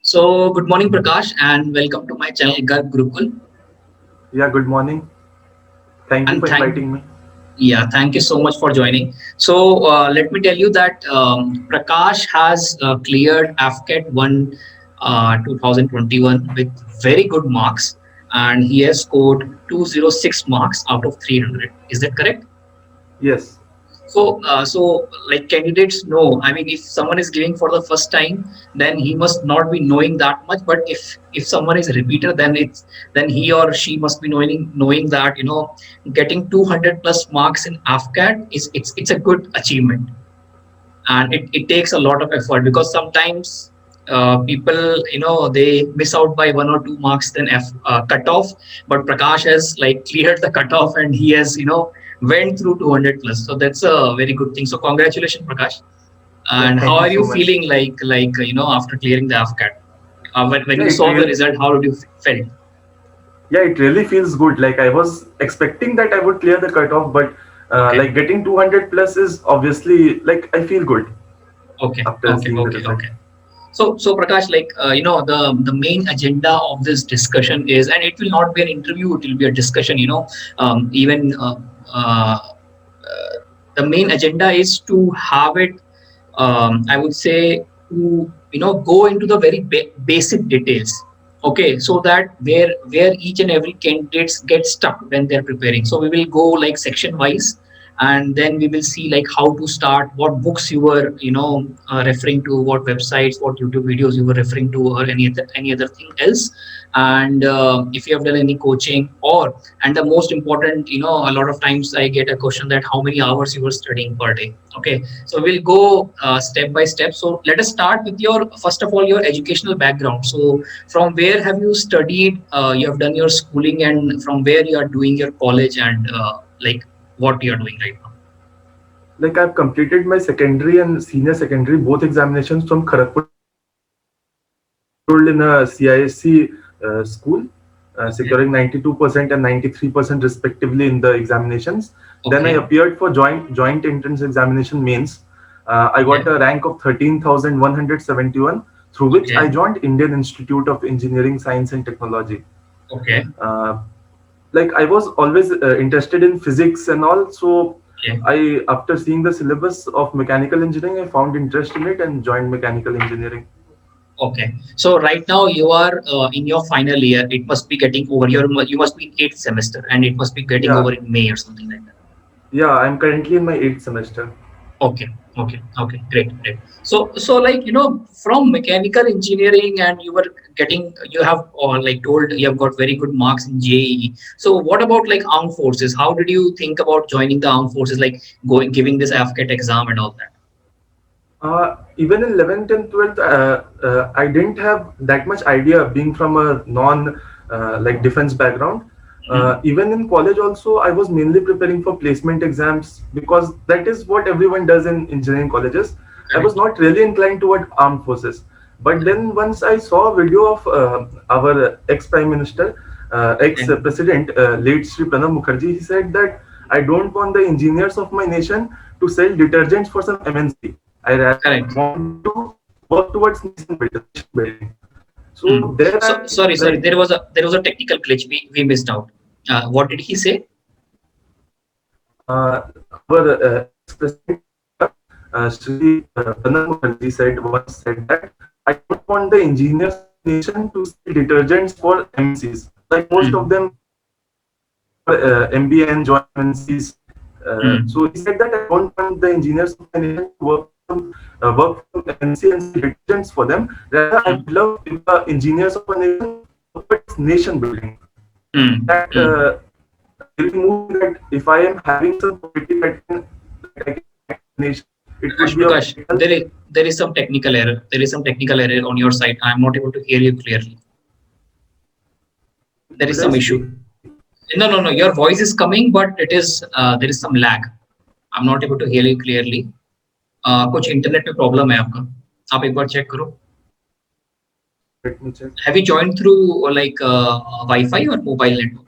So, good morning, Prakash, and welcome to my channel, Garg Gurucool. Yeah, good morning. Thank you And for inviting me. thank you so much for joining. So, let me tell you that Prakash has cleared AFCAT 1 2021 with very good marks, and he has scored 206 marks out of 300. Is that correct? Yes. So like candidates know. I mean, if someone is giving for the first time, then he must not be knowing that much. But if someone is a repeater, then he or she must be knowing that getting 200 plus marks in AFCAT is it's a good achievement, and it takes a lot of effort because sometimes people they miss out by 1 or 2 marks then cutoff, but Prakash has like cleared the cutoff and he has went through 200 plus, so that's a very good thing. So congratulations, Prakash. Yeah, And how thank you are you so much. feeling like after clearing the AFCAT? When Yeah, you saw the result, how did you felt? it really feels good. Like I was expecting that I would clear the cutoff, but Okay, like getting 200 plus is obviously like I feel good okay, after okay, seeing the okay, result. okay. So Prakash, like the main agenda of this discussion is, and it will not be an interview; it will be a discussion. Even uh, the main agenda is to have it. I would say to go into the very basic details. Okay, so that where each and every candidates get stuck when they're preparing. So we will go like section wise, and then we will see like how to start, what books you were referring to, what websites, what YouTube videos you were referring to, or any other thing else. And if you have done any coaching, and the most important, a lot of times I get a question that how many hours you were studying per day. Okay, so we'll go step by step. So let us start with your first of all your educational background. So from where have you studied? You have done your schooling, and from where you are doing your college, and like what you are doing right now. Like I've completed my secondary and senior secondary both examinations from Kharagpur in a CISC school, Okay. securing 92% and 93% respectively in the examinations. Then I Okay. appeared for joint entrance examination mains. I Okay. got a rank of 13,171, through which I Okay. joined Indian Institute of Engineering, Science and Technology. Okay. Uh, like I was always interested in physics and all, so Okay. I, after seeing the syllabus of mechanical engineering, I found interest in it and joined mechanical engineering. Okay. So right now you are in your final year. It must be getting over. You must be in eighth semester, and it must be getting Yeah, over in May or something like that. yeah, I'm currently in my eighth semester. Okay, okay, okay, great, great. So like from mechanical engineering, and you have like told you have got very good marks in JEE. So what about like armed forces? How did you think about joining the armed forces, like going giving this AFCAT exam and all that? Even in 11th and 12th, I didn't have that much idea being from a non like defense background. Hmm. Even in college also, I was mainly preparing for placement exams because that is what everyone does in engineering colleges. I was Correct, not really inclined toward armed forces. But correct. then once I saw a video of our ex-prime minister, Okay, ex-president, late Sri Pranab Mukherjee, he said that I don't want the engineers of my nation to sell detergents for some MNC. I rather correct. want them to work towards nation building. So Hmm. there So I sorry. like There was a technical glitch. We missed out. What did he say? our ex-president Sri Pranab Mukherjee said that I don't want the engineers of my nation to sell detergents for MNCs. Like most of Hmm. them MBA and join MNCs. Hmm. So he said that I don't want the engineers of my nation to work from MNC and sell detergents for them. Rather, I would Hmm. love if the engineers of a nation work towards nation building. Hmm. That Hmm. really moved me that if I am having some quality that I can act in the nation, it would be of Prakash, great help. there is some technical error. There is some technical error on your side. I am not able to hear you clearly. There is Should I some speak? issue. No, no, no. Your voice is coming, but there is some lag. I'm not able to hear you clearly. कुछ internet में problem है आपका. आप एक बार check करो. Let me check. Have you joined through like Wi-Fi or mobile network?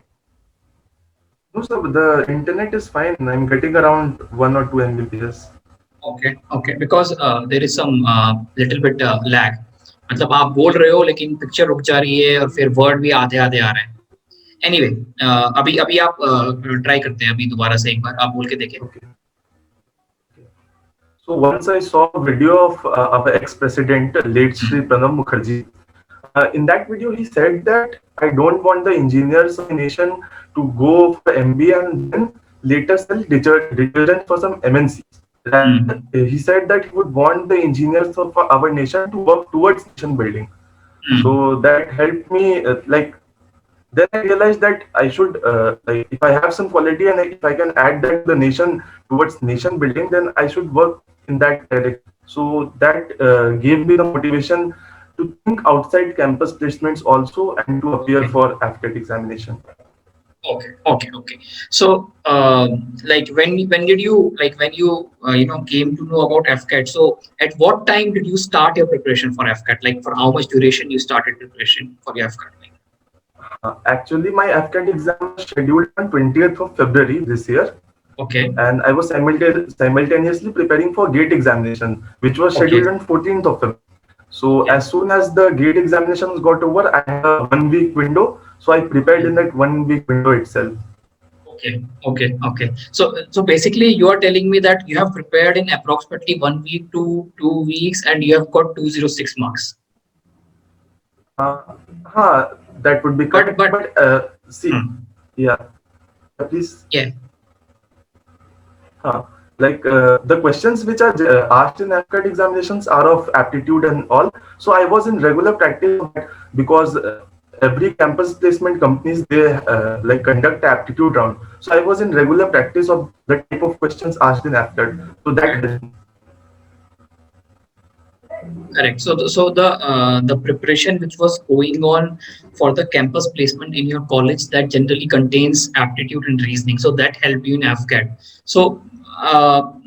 No, sir, the internet is fine. I'm getting around 1 or 2 Mbps. Okay, okay. Because there is some little bit lag. मतलब आप बोल रहे हो लेकिन picture रुक जा रही है और फिर वर्ड भी आधे आधे आ रहे हैं. एनीवे, अभी अभी आप ट्राई करते हैं, अभी दोबारा से एक बार आप बोल के देखें. Okay. So once I saw a video of our ex-president, late Shri Pranab Mukherjee. In that video, he said that I don't want the engineers of the nation to go for MBA and then later sell detergent for some MNCs. Rather, he said that he would want the engineers of our nation to work towards nation building. So that helped me, then I realized that I should, like, if I have some quality and if I can add that to the nation towards nation building, then I should work in that direction. So that gave me the motivation to think outside campus placements also and to appear Okay. for AFCAT examination. Okay. So, like when did you when you came to know about AFCAT? So, at what time did you start your preparation for AFCAT? Like, for how much duration you started preparation for your AFCAT? Actually, my AFCAT exam was scheduled on 20th of February this year. Okay. And I was simultaneously preparing for GATE examination, which was scheduled on 14th of February. So as soon as the GATE examinations got over, I had a 1 week window. So I prepared in that 1 week window itself. Okay. So basically, you are telling me that you have prepared in approximately 1 week to 2 weeks, and you have got 206 marks. That would be correct. But see, yeah, please. Yeah. The questions which are asked in AFCAT examinations are of aptitude and all. So I was in regular practice of that because every campus placement companies, they conduct aptitude round. So I was in regular practice of the type of questions asked in AFCAT. So that helped me. Correct. So the preparation which was going on for the campus placement in your college, that generally contains aptitude and reasoning. So that helped you in AFCAT. So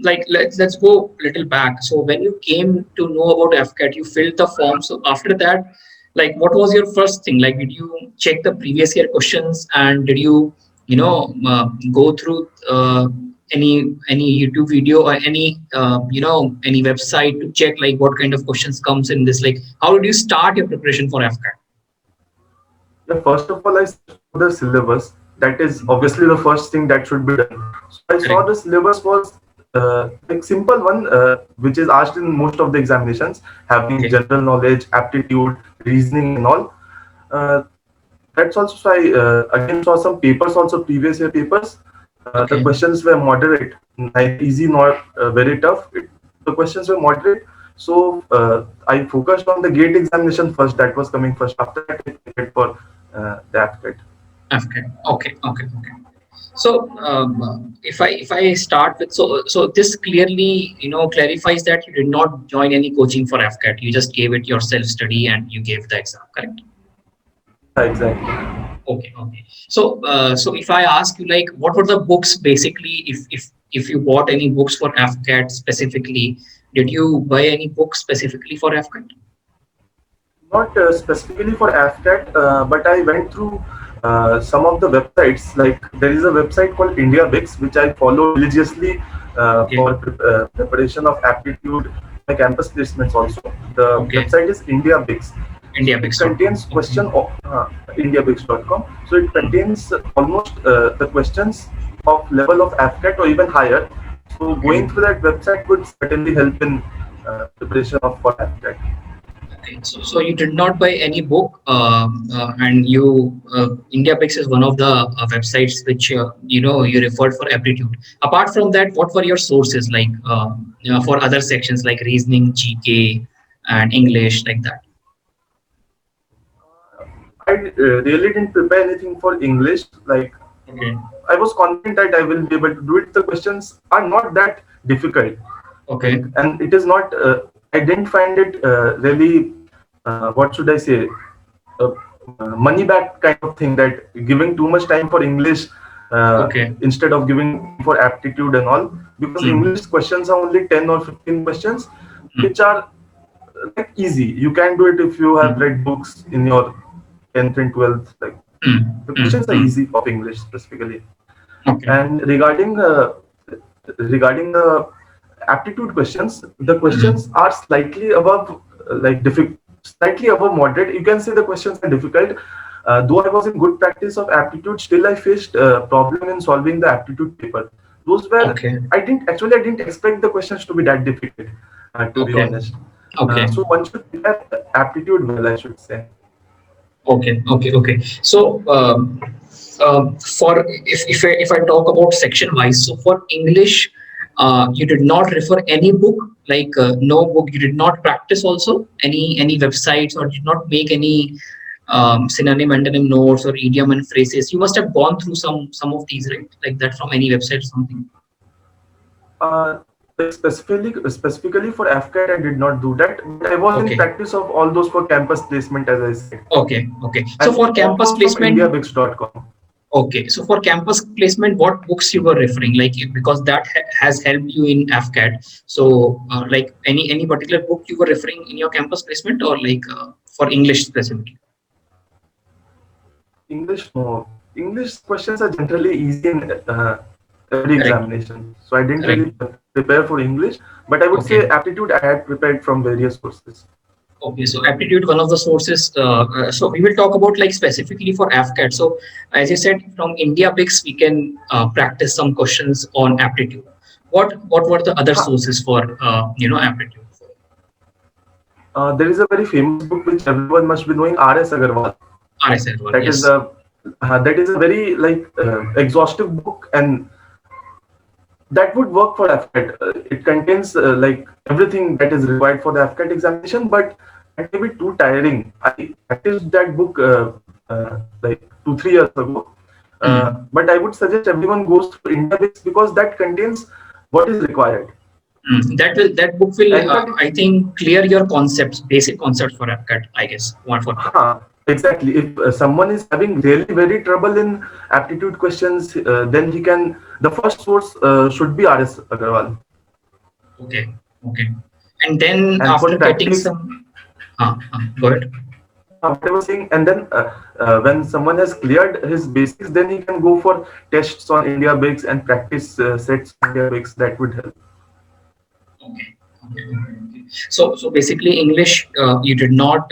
let's go a little back. So when you came to know about AFCAT, you filled the form. So after that, like, what was your first thing? Like, did you check the previous year questions, and did you go through any YouTube video or any website to check like what kind of questions comes in this? Like, how did you start your preparation for AFCAT? Yeah, first of all, I saw the syllabus. That is obviously the first thing that should be done. So I saw the syllabus was like simple one, which is asked in most of the examinations, having general knowledge, aptitude, reasoning, and all. That's also, so I again saw some papers, also previous year papers. The questions were moderate, neither easy nor very tough. The questions were moderate. So I focused on the GATE examination first. That was coming first. After that, I prepared for the AFCAT. Okay. So if I start with, so this clearly clarifies that you did not join any coaching for AFCAT. You just gave it your self study and you gave the exam, correct? Exactly. Okay. So if I ask you, like, what were the books basically? If you bought any books for AFCAT specifically, did you buy any books specifically for AFCAT? Not specifically for AFCAT, but I went through some of the websites. Like, there is a website called India Bix, which I follow religiously for preparation of aptitude, my campus placements also. The website is India Bix. It contains question of indiabix.com. So it contains almost the questions of level of AFCAT or even higher. So going through that website would certainly help in preparation of for AFCAT. Okay, so you did not buy any book, and IndiaBix is one of the websites which you referred for aptitude. Apart from that, what were your sources, like for other sections like reasoning, GK, and English, like that? I really didn't prepare anything for English. Like, I was confident that I will be able to do it. The questions are not that difficult. Okay. And it is not. I didn't find it really. What should I say? Money back kind of thing. That giving too much time for English instead of giving for aptitude and all. Because English questions are only 10 or 15 questions, which are like easy. You can do it if you have read books in your 10th and 12th. Like, the questions are easy of English specifically. And regarding the aptitude questions, the questions are slightly above, like, slightly above moderate. You can say the questions are difficult. Though I was in good practice of aptitude, still I faced a problem in solving the aptitude paper. Those were, Okay. I didn't expect the questions to be that difficult, to be Okay. honest. Okay. So one should prepare aptitude well, I should say. Okay. Okay. Okay. So, for if I talk about section wise, so for English, you did not refer any book, like no book. You did not practice also any websites, or did not make any synonym antonym notes or idiom and phrases. You must have gone through some of these, right? Like that from any website or something. Uh, like specifically for AFCAT, I did not do that. But I was in Okay. practice of all those for campus placement, as I said, Okay. Okay. So and for campus also from placement, IndiaBix.com. okay, so for campus placement, what books you were referring? Like because that has helped you in AFCAT. So like any particular book you were referring in your campus placement, or like for English specifically? English, no. English questions are generally easy in every Correct. examination. So I didn't Correct. really prepare for English, but I would say Okay. aptitude I had prepared from various sources. Okay. So aptitude, one of the sources. So we will talk about like specifically for AFCAT. So as you said, from India Bix, we can practice some questions on aptitude. What were the other Ha, sources for aptitude? there is a very famous book which everyone must be knowing, R.S. Agarwal. RSL, That is yes. a very exhaustive book, and that would work for AFCAT. It contains like everything that is required for the AFCAT examination, but that may be too tiring. I practiced that book like 2 3 years ago, Hmm. but I would suggest everyone goes to India Bix because that contains what is required. That book will And in fact, I think clear your concepts, basic concepts for APCAT, I guess, one for both. exactly. If someone is having really very trouble in aptitude questions, then he can. The first source should be R.S. Agarwal, Okay, okay. And then and for after getting practice, some, go ahead. what I was saying, and then when someone has cleared his basics, then he can go for tests on India Bix and practice sets on India Bix. That would help. Okay. Okay. Okay. So basically, English, you did not,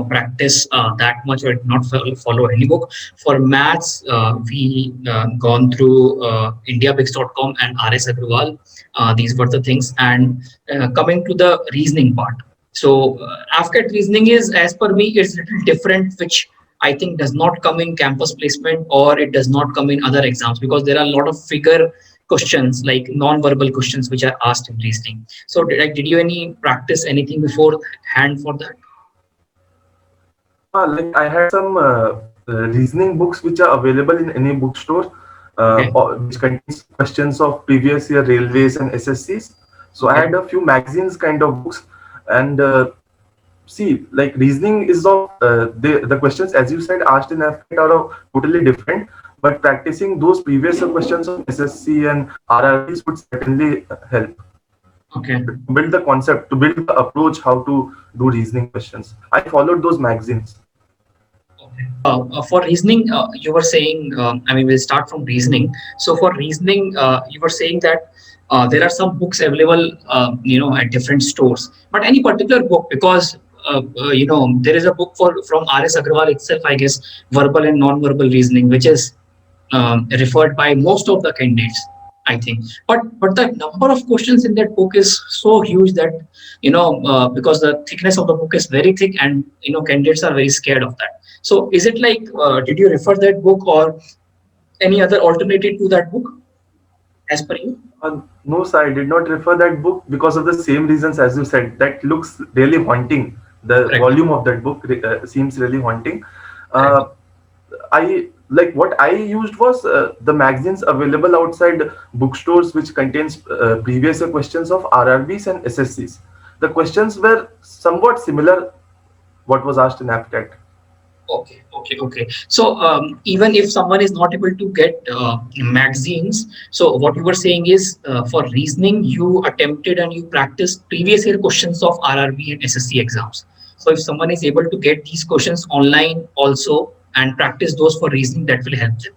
practice that much, or did not follow any book. For maths, we gone through IndiaBix.com and RS Agrawal. These were the things. And coming to the reasoning part. So AFCAT reasoning is, as per me, it's a little different, which I think does not come in campus placement, or it does not come in other exams, because there are a lot of figure questions, like non-verbal questions, which are asked in reasoning. So did you any practice anything beforehand for that? Like I had some reasoning books which are available in any bookstore, Okay. which contains questions of previous year railways and SSCs. So I Okay. had a few magazines kind of books, and see, like reasoning is of the questions, as you said, asked in FCAT are of totally different. But practicing those previous year questions of SSC and RRBs would certainly help Okay. to build the concept, to build the approach, how to do reasoning questions. I followed those magazines. Okay. For reasoning, you were saying, I mean, we'll start from reasoning. So for reasoning, you were saying that there are some books available, at different stores. But any particular book, because there is a book from R.S. Agrawal itself, I guess, verbal and non-verbal reasoning, which is referred by most of the candidates, I think. But the number of questions in that book is so huge that because the thickness of the book is very thick, and candidates are very scared of that. So is it like did you refer that book, or any other alternative to that book, as per you? No, sir, I did not refer that book because of the same reasons as you said. That looks really haunting. The Correct. volume of that book seems really haunting. Correct. Uh, I like what I used was the magazines available outside bookstores, which contains previous year questions of RRBs and SSCs. The questions were somewhat similar what was asked in APCAT. Okay, okay, okay. So even if someone is not able to get magazines, so what you were saying is for reasoning, you attempted and you practiced previous year questions of RRB and SSC exams. So if someone is able to get these questions online also and practice those for reasoning, that will help them.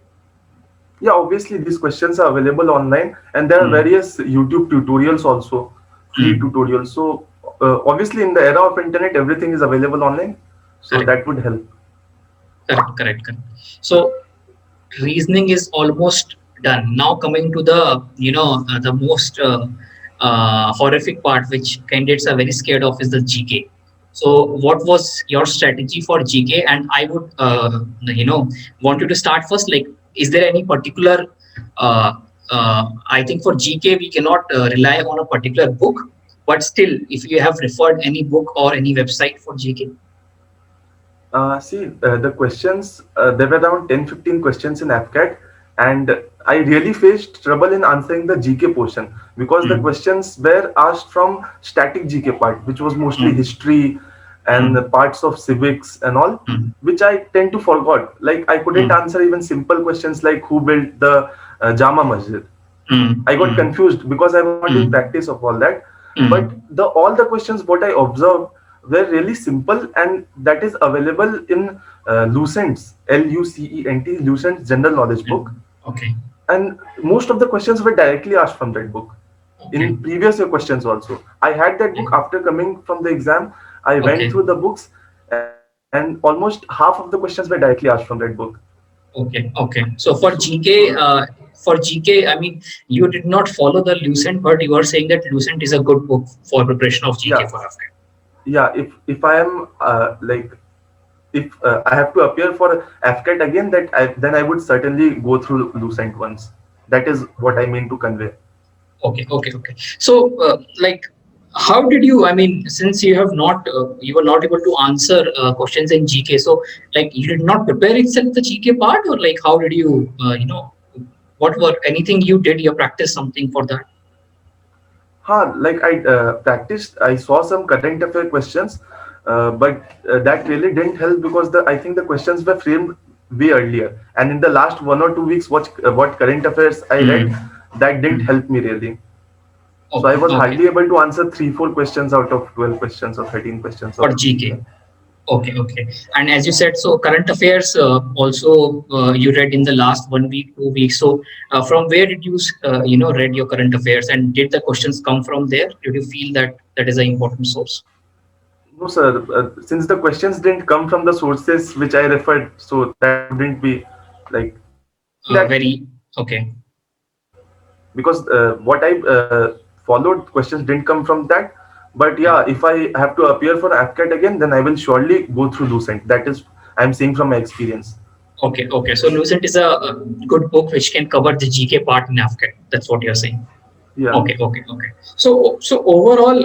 Yeah, obviously these questions are available online, and there are Hmm. various YouTube tutorials also, free Hmm. tutorials. So obviously in the era of internet, everything is available online, so Correct. that would help. Correct. So reasoning is almost done. Now coming to the the most horrific part, which candidates are very scared of, is the GK. So what was your strategy for GK? And I would want you to start first. Like, is there any particular? I think for GK we cannot rely on a particular book, but still, if you have referred any book or any website for GK. See, the questions, there were around 10-15 questions in AFCAT, and I really faced trouble in answering the GK portion because the Mm, questions were asked from static GK part, which was mostly mm, history and mm, parts of civics and all, mm, which I tend to forgot. Like I couldn't mm, answer even simple questions like who built the Jama Masjid. mm, I got mm, confused because I was not in mm. practice of all that. But Mm, the all the questions what I observed were really simple, and that is available in Lucent's LUCENT Lucent's general knowledge yeah. book. Okay. And most of the questions were directly asked from that book. Okay. In previous year questions also, I had that book Okay. after coming from the exam. I went Okay. through the books, and almost half of the questions were directly asked from that book. Okay. Okay. So So For GK, I mean, you did not follow the Lucent, but you are saying that Lucent is a good book for preparation of GK yeah, for AFCAT. yeah. If I am like if I have to appear for AFCAT again, then I would certainly go through Lucent once. That is what I mean to convey. Okay. So, like, how did you? I mean, since you have not, you were not able to answer questions in GK. So, like, you did not prepare itself the GK part, or like, how did you? What were anything you did? You practice something for that? Like I practiced, I saw some current affair questions, but that really didn't help because I think the questions were framed way earlier, and in the last 1 or 2 weeks, what current affairs I read, Hmm. that didn't Hmm. help me really. So I Okay. was Okay. hardly able to answer 3-4 questions out of 12 questions or 13 questions For of GK. GK. Okay. And as you said, so current affairs also you read in the last 1 week, 2 weeks. So from where did you read your current affairs, and did the questions come from there? Did you feel that that is an important source? No, sir. Since the questions didn't come from the sources which I referred, so that wouldn't be like I think that Very okay. because what I followed questions didn't come from that. But Okay. yeah, if I have to appear for AFCAT again, then I will surely go through Lucent. That is, I'm saying from my experience. Okay. So Lucent is a good book which can cover the GK part in AFCAT. That's what you're saying. Yeah. Okay. So overall,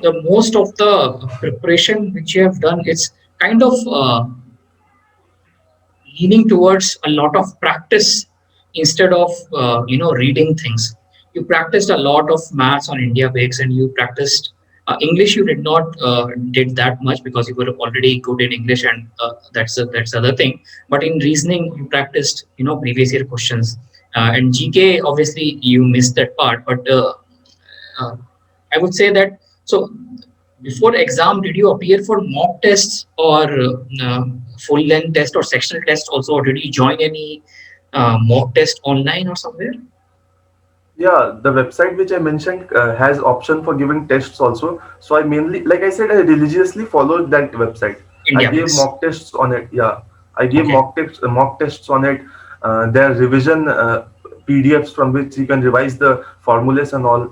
the most of the preparation which you have done, it's kind of leaning towards a lot of practice instead of reading things. You practiced a lot of maths on India Bakes, and you practiced English. You did not did that much because you were already good in English, and that's the other thing. But in reasoning, you practiced previous year questions, and GK obviously you missed that part. But uh, I would say that so before exam, did you appear for mock tests or full length test or sectional test also, or did you join any mock test online or somewhere? Yeah, the website which I mentioned has option for giving tests also. So I mainly, like I said, I religiously followed that website. I India gave base. mock tests on it. Yeah, I gave Okay. mock tests on it. There are revision PDFs from which you can revise the formulas and all.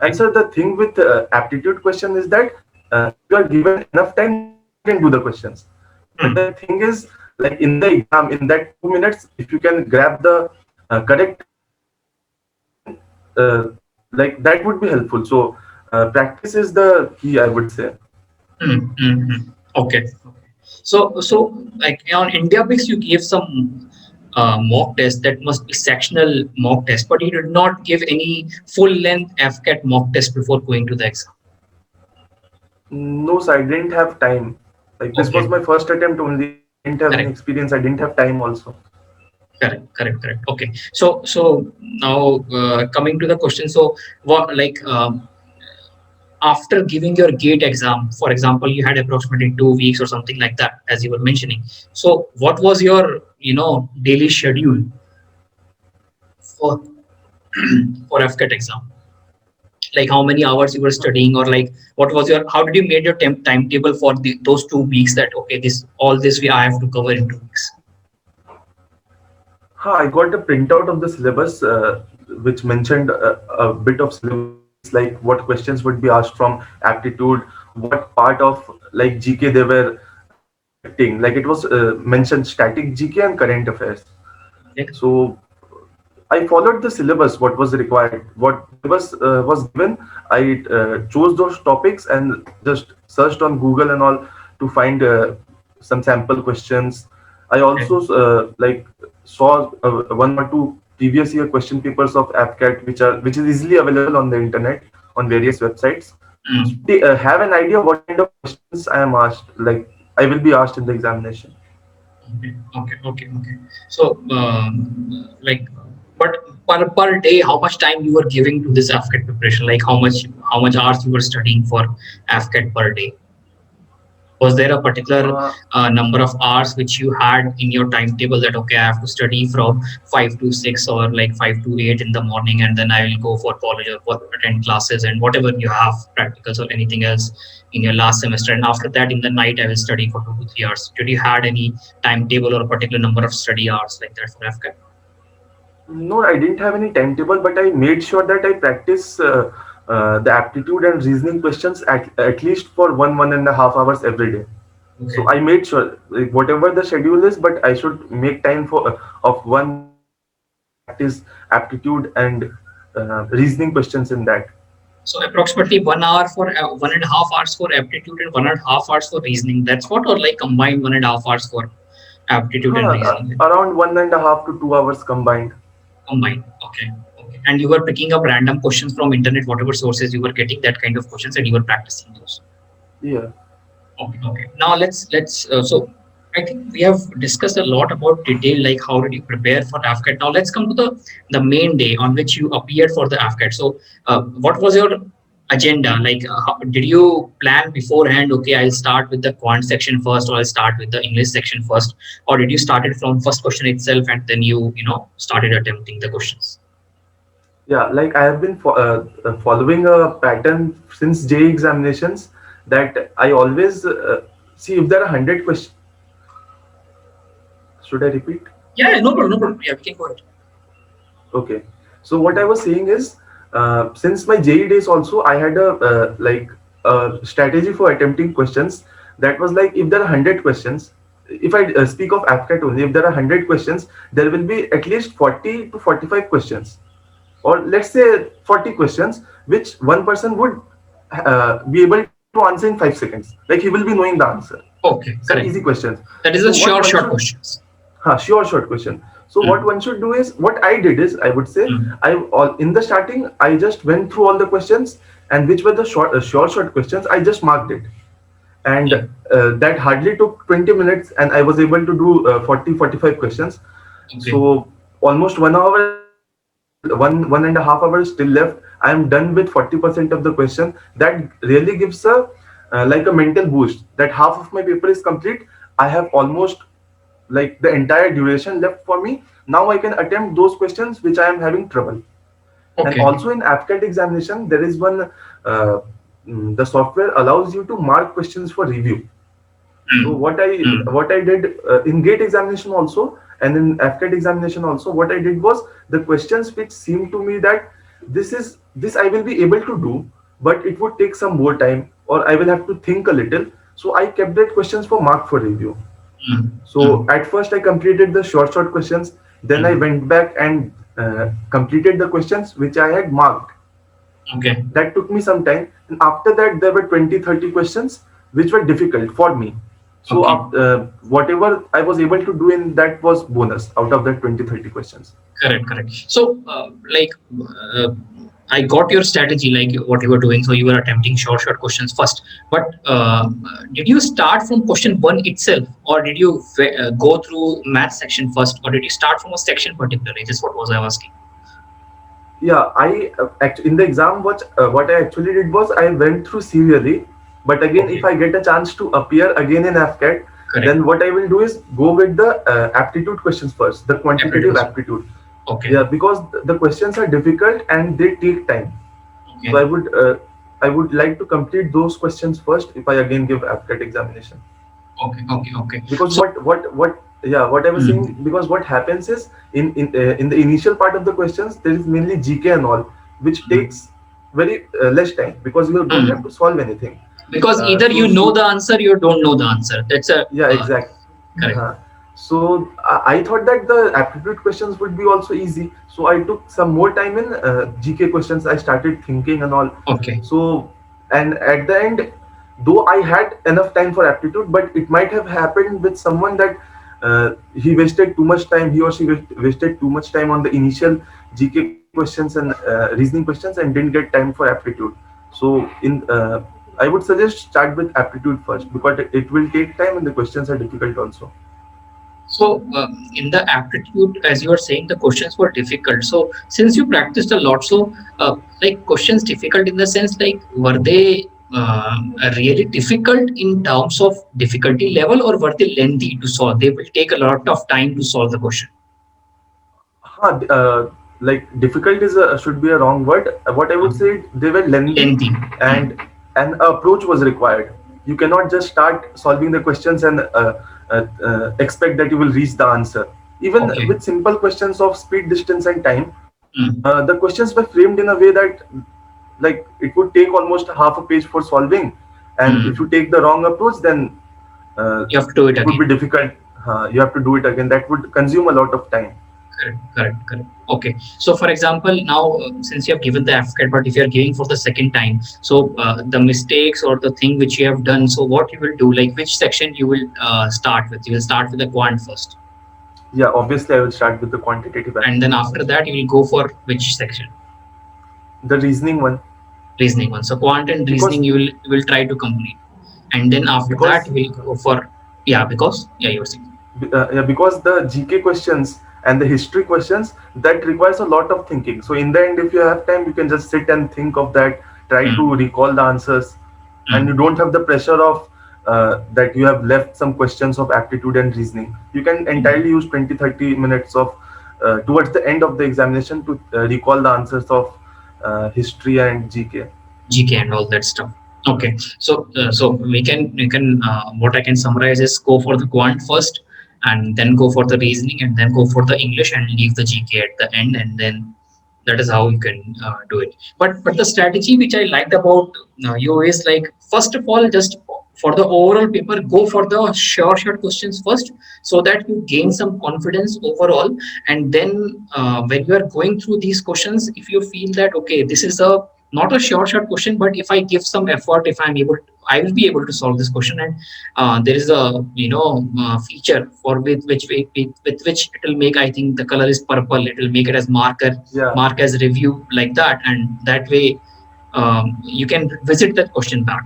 And Okay. so the thing with aptitude question is that if you are given enough time, you can do the questions. But the Hmm. thing is, like in the exam, in that 2 minutes, if you can grab the correct answer, then like that would be helpful. So practice is the key, I would say. Okay. So like on India base, you gave some mock test that must be sectional mock test, but you did not give any full length FCAT mock test before going to the exam. No, sir, I didn't have time. Like this was Okay. my first attempt only, and I didn't have any Correct. experience. I didn't have time also. Correct. Okay. So now coming to the question. So what like after giving your gate exam, for example, you had approximately 2 weeks or something like that, as you were mentioning. So what was your daily schedule for for FCAT exam? Like how many hours you were studying, or like what was your, how did you made your timetable for those 2 weeks, that okay, this all this I have to cover in 2 weeks? I got a printout of the syllabus, which mentioned a bit of syllabus points, like what questions would be asked from aptitude, what part of like GK they were expecting. Like it was mentioned static GK and current affairs. Okay. So I followed the syllabus, what was required, what syllabus was given. I chose those topics and just searched on Google and all to find some sample questions. I Okay. also like saw one or two previous year question papers of AFCAT, which is easily available on the internet on various websites. So Mm. they have an idea what kind of questions I am asked, like I will be asked in the examination. Okay. So, like, but per day, how much time you were giving to this AFCAT preparation? Like, how much hours you were studying for AFCAT per day? Was there a particular Uh, number of hours which you had in your timetable, that okay, I have to study from 5 to 6, or like 5 to 8 in the morning, and then I will go for college or for attend classes and whatever you have, practicals or anything else in your last semester, and after that in the night I will study for 2 to 3 hours? Did you had any timetable or a particular number of study hours like that for AFCAT? No, I didn't have any timetable, but I made sure that I practice the aptitude and reasoning questions at least for 1.5 hours every day. So Okay. I made sure, like, whatever the schedule is, but I should make time for of 1.5 hours to practice aptitude and reasoning questions in that. So approximately 1 hour for 1.5 hours for aptitude and 1.5 hours for reasoning. That's what, or like combined 1.5 hours for aptitude and reasoning? Around 1.5 to 2 hours combined. Combined. Okay. Okay. And you were picking up random questions from internet, whatever sources you were getting that kind of questions, and you were practicing those. Yeah. Okay. Now let's. So I think we have discussed a lot about detail, like how did you prepare for AFCAT. Now let's come to the main day on which you appeared for the AFCAT. So what was your agenda? Like, did you plan beforehand? Okay, I'll start with the quant section first, or I'll start with the English section first, or did you start it from first question itself and then you started attempting the questions? Yeah, like I have been following a pattern since JEE examinations, that I always see if there are 100 questions. Should I repeat? Yeah, no problem, no problem. Yeah, we can go ahead. Okay. So what I was saying is, since my JEE days also, I had a like a strategy for attempting questions. That was like, if there are 100 questions, if I speak of AFCAT only, if there are 100 questions, there will be at least 40 to 45 questions, or let's say 40 questions, which one person would be able to answer in 5 seconds. Like he will be knowing the answer. Okay, Some easy correct. questions. That is So a what one short should questions. sure, short question. So what Mm, one should do is, what I did is, I would say, mm, I all in the starting, I just went through all the questions, and which were the short questions, I just marked it, and yeah. that hardly took 20 minutes, and I was able to do 40 45 questions. Okay. So almost 1 hour is still, 1.5 hours still left. I am done with 40% of the question. That really gives a like a mental boost, that half of my paper is complete. I have almost like the entire duration left for me. Now I can attempt those questions which I am having trouble. And Okay. also in AFCAT examination, there is one, the software allows you to mark questions for review. So Mm, mm, what I did in GATE examination also, and in AFCAT examination also, what I did was, the questions which seemed to me that this I will be able to do, but it would take some more time, or I will have to think a little. So I kept that questions for mark for review. mm, So mm, at first I completed the short questions. Then I mm. went back and completed the questions which I had marked. Okay. That took me some time. And after that, there were 20 30 questions which were difficult for me. So Okay. whatever I was able to do in that was bonus out of that 20 30 questions. Correct. So, like, uh, I got your strategy, like what you were doing. So you were attempting short questions first. But did you start from question one itself, or did you go through math section first, or did you start from a section particularly? Just what was I asking? Yeah, I in the exam, what I actually did was, I went through serially. But again, if Okay. I get a chance to appear again in AFCAT, Correct. then what I will do is go with the aptitude questions first, the quantitative Aptitude. aptitude. Okay. Yeah, because the questions are difficult and they take time. So Okay. I would like to complete those questions first if I again give AFCAT examination. Okay. Okay. Okay. Because So. what yeah, what I was saying, Mm, because what happens is in the initial part of the questions there is mainly GK and all, which mm, takes very less time because you don't have mm. to solve anything. Because uh, either so you know so the answer, you don't know the answer. That's a yeah, exact. correct. So I thought that the aptitude questions would be also easy. So I took some more time in GK questions. I started thinking and all. Okay. So, and at the end, though I had enough time for aptitude, but it might have happened with someone that he wasted too much time. He or she wasted too much time on the initial GK questions and reasoning questions and didn't get time for aptitude. So in I would suggest start with aptitude first because it will take time and the questions are difficult also. So, in the aptitude, as you are saying, the questions were difficult. So, since you practiced a lot, so like questions difficult in the sense like were they really difficult in terms of difficulty level, or were they lengthy to solve? They will take a lot of time to solve the question. Like difficult is should be a wrong word. What I would Um, say, they were lengthy, Lengthy. Hmm. and an approach was required. You cannot just start solving the questions and expect that you will reach the answer. Even Okay. with simple questions of speed, distance, and time, Mm, the questions were framed in a way that like it would take almost half a page for solving, and if you mm. take the wrong approach, then You have to do it it would be again. difficult. You have to do it again. That would consume a lot of time. Correct, correct, correct. Okay. So, for example, now since you have given the AFCAT, but if you are giving for the second time, so the mistakes or the thing which you have done, so what you will do, like which section you will start with? You will start with the quant first, Yeah, obviously I will start with the quantitative and then aptitude after first. that you will go for which section? The reasoning one, Reasoning one. So, quant and reasoning because you will try to complete, and then after that because you will go for, yeah, because yeah, you were saying. yeah, because the GK questions and the history questions that requires a lot of thinking. So in the end, if you have time, you can just sit and think of that, try to Mm, recall the answers, and you mm, don't have the pressure of that you have left some questions of aptitude and reasoning. You can entirely mm. use 20-30 minutes of towards the end of the examination to recall the answers of history and GK. GK and all that stuff. Okay, so we can what I can summarize is go for the quant first, and then go for the reasoning, and then go for the English, and leave the GK at the end, and then that is how you can do it. But the strategy which I liked about you is like first of all, just for the overall paper, go for the short questions first, so that you gain some confidence overall, and then when you are going through these questions, if you feel that okay, this is a not a short question, but if I give some effort, if I'm able to, I will be able to solve this question. And there is a feature for with which it will make, I think the color is purple, it will make it as Yeah, mark as review like that, and that way you can visit that question back.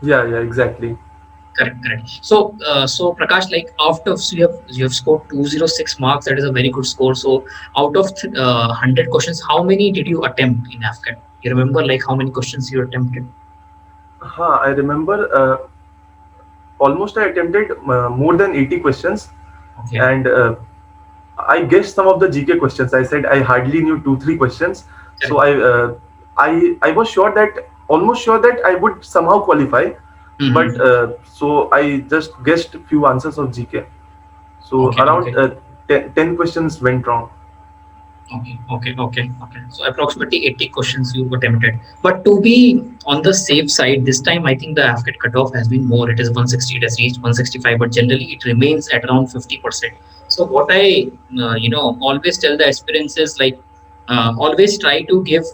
yeah, exactly. Correct, correct. So Prakash, like after, so you have scored 206 marks. That is a very good score. So out of 100 questions, how many did you attempt in AFCAT? You remember like how many questions you attempted? I remember almost I attempted more than 80 questions, Okay, and I guessed some of the GK questions. I said I hardly knew 2-3 questions, so correct. I was sure that almost sure that I would somehow qualify, but Hmm. so I just guessed few answers of GK. So Okay, around okay. 10 questions went wrong. Okay. So approximately 80 questions you attempted. But to be on the safe side, this time I think the AFCAT cutoff has been more. It is 160. It has reached 165, but generally it remains at around 50%. So what I always tell the aspirants is like always try to give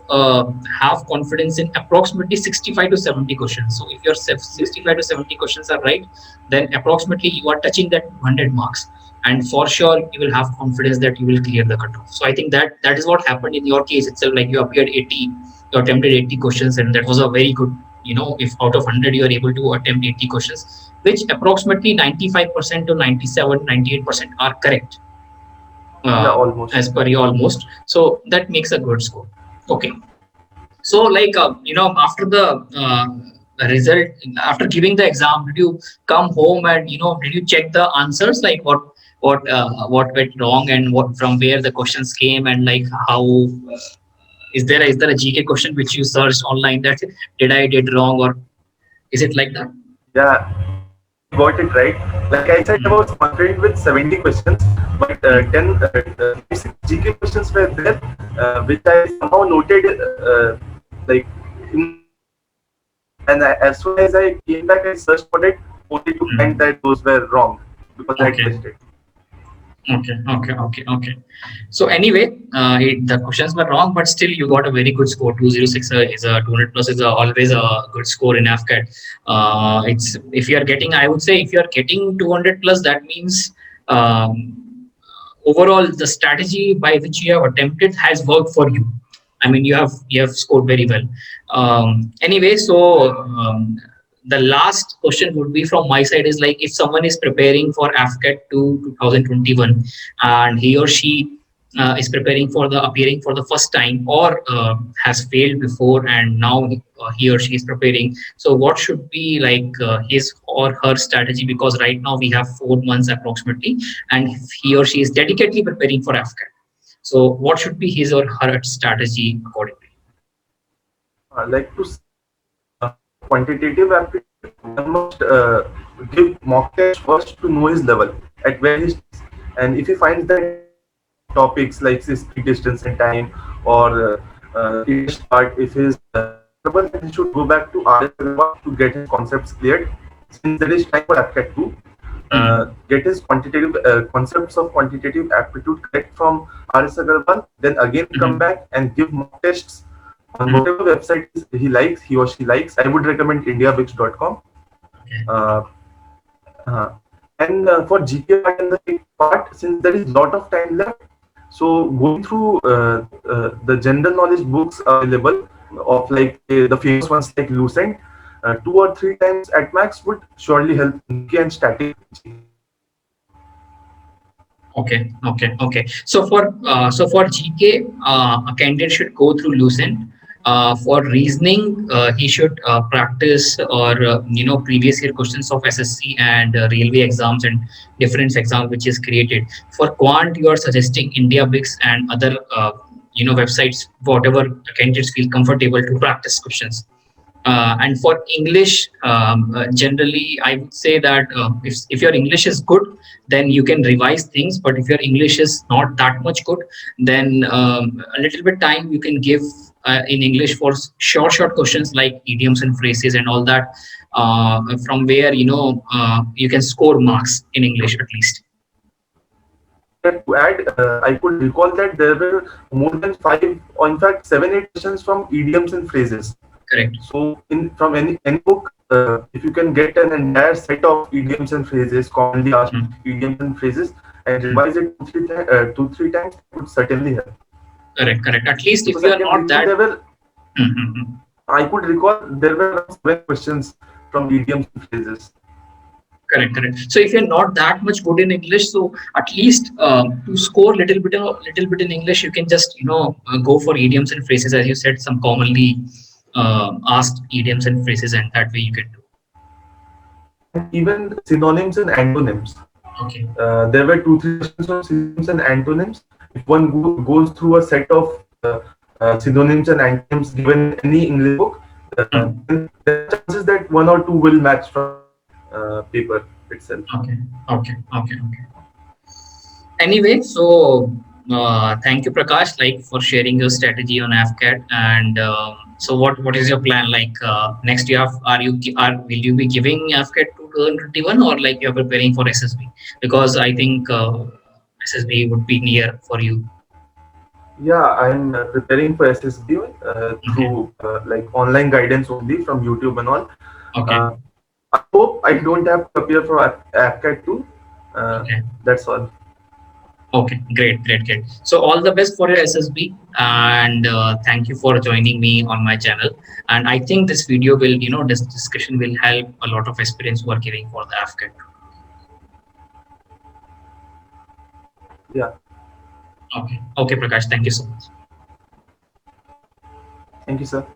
have confidence in approximately 65 to 70 questions. So if your 65 to 70 questions are right, then approximately you are touching that 200 marks, and for sure you will have confidence that you will clear the cutoff. So I think that is what happened in your case itself. Like you appeared 80, you attempted 80 questions, and that was a very good. If out of 100 you are able to attempt 80 questions, which approximately 95% to 97, 98% are correct, Yeah, almost. as per you almost. So that makes a good score. Okay. So like after the result, after giving the exam, did you come home and did you check the answers, like what went wrong, and what from where the questions came, and like how Is there a GK question which you searched online that did wrong, or is it like that? Yeah, you got it right. Like I said, I Mm, was confident with 70 questions, but mm, 5, 6 GK questions were there, which I somehow noted like in my notes. And as soon as I came back, I searched for it only to find mm. that those were wrong because I Okay. guessed it. Okay. So anyway, the questions were wrong, but still you got a very good score. 206 is a 200 plus is always a good score in AFCAT. It's if you are getting, I would say, if you are getting 200 plus, that means overall the strategy by which you have attempted has worked for you. I mean, you have scored very well. Anyway, so the last question would be from my side is like, if someone is preparing for AFCAT to 2021 and he or she is preparing for the appearing for the first time, or has failed before and now he or she is preparing, so what should be like his or her strategy? Because right now we have 4 months approximately, and if he or she is dedicatedly preparing for AFCAT, so what should be his or her strategy accordingly? Like to for quantitative aptitude, one must give mock test first to know his level at where he is. And if he finds that topics like say, speed, distance, and time, or English part, if he is comfortable, then he should go back to RS to get his concepts cleared. Since there is time for AFCAT 2, Hmm. get his quantitative concepts of quantitative aptitude correct from RS Agarwal, then again come Hmm. back and give mock tests on Hmm. whatever website he likes, he or she likes. I would recommend indiabix.com. Okay. Uh, uh, and for GK part and the part, since there is lot of time left, so going through the general knowledge books available of like the famous ones like Lucent, 2 or 3 times at max would surely help in GK and static. Okay. So for GK, a candidate should go through Lucent. For reasoning, he should practice or previous year questions of SSC and railway exams and different exams which is created. For quant, you are suggesting India Bix and other websites, whatever the candidates feel comfortable to practice questions. And for English, generally, I would say that if your English is good, then you can revise things. But if your English is not that much good, then a little bit time you can give in English for short questions like idioms and phrases and all that, from where you can score marks in English at least. To add, I could recall that there were more than 5, or in fact 7, 8 questions from idioms and phrases. Correct. So, in from any book, if you can get an entire set of idioms and phrases, commonly asked Mm, idioms and phrases, and mm. revise it 2, 3 times, it would certainly help. Correct. At least if Because you I are can not recall that. there were, Mm, mm, mm. I could recall there were around 7 questions from idioms and phrases. Correct. So if you're not that much good in English, so at least to score little bit in English, you can just go for idioms and phrases, as you said, some commonly asked idioms and phrases, and that way you can do. And even synonyms and antonyms. Okay. There were 2, 3 questions on synonyms and antonyms. If one goes through a set of synonyms and antonyms given in any English book, Hmm. then there are chances that 1 or 2 will match from paper itself. Okay. Anyway, so thank you, Prakash, like for sharing your strategy on AFCAT. And so, what is your plan? Like next year, will you be giving AFCAT to 2021, or like you're preparing for SSB? Because I think SSB would be near for you. Yeah, I'm preparing for SSB Okay. through like online guidance only from YouTube and all. Okay. Uh, I hope I don't have to appear for AFCAT 2. Okay. That's all. Okay. Great. So all the best for your SSB, and thank you for joining me on my channel. And I think this video will, this discussion will help a lot of aspirants who are giving for the AFCAT. Yeah. Okay. Okay, Prakash. Thank you so much. Thank you, sir.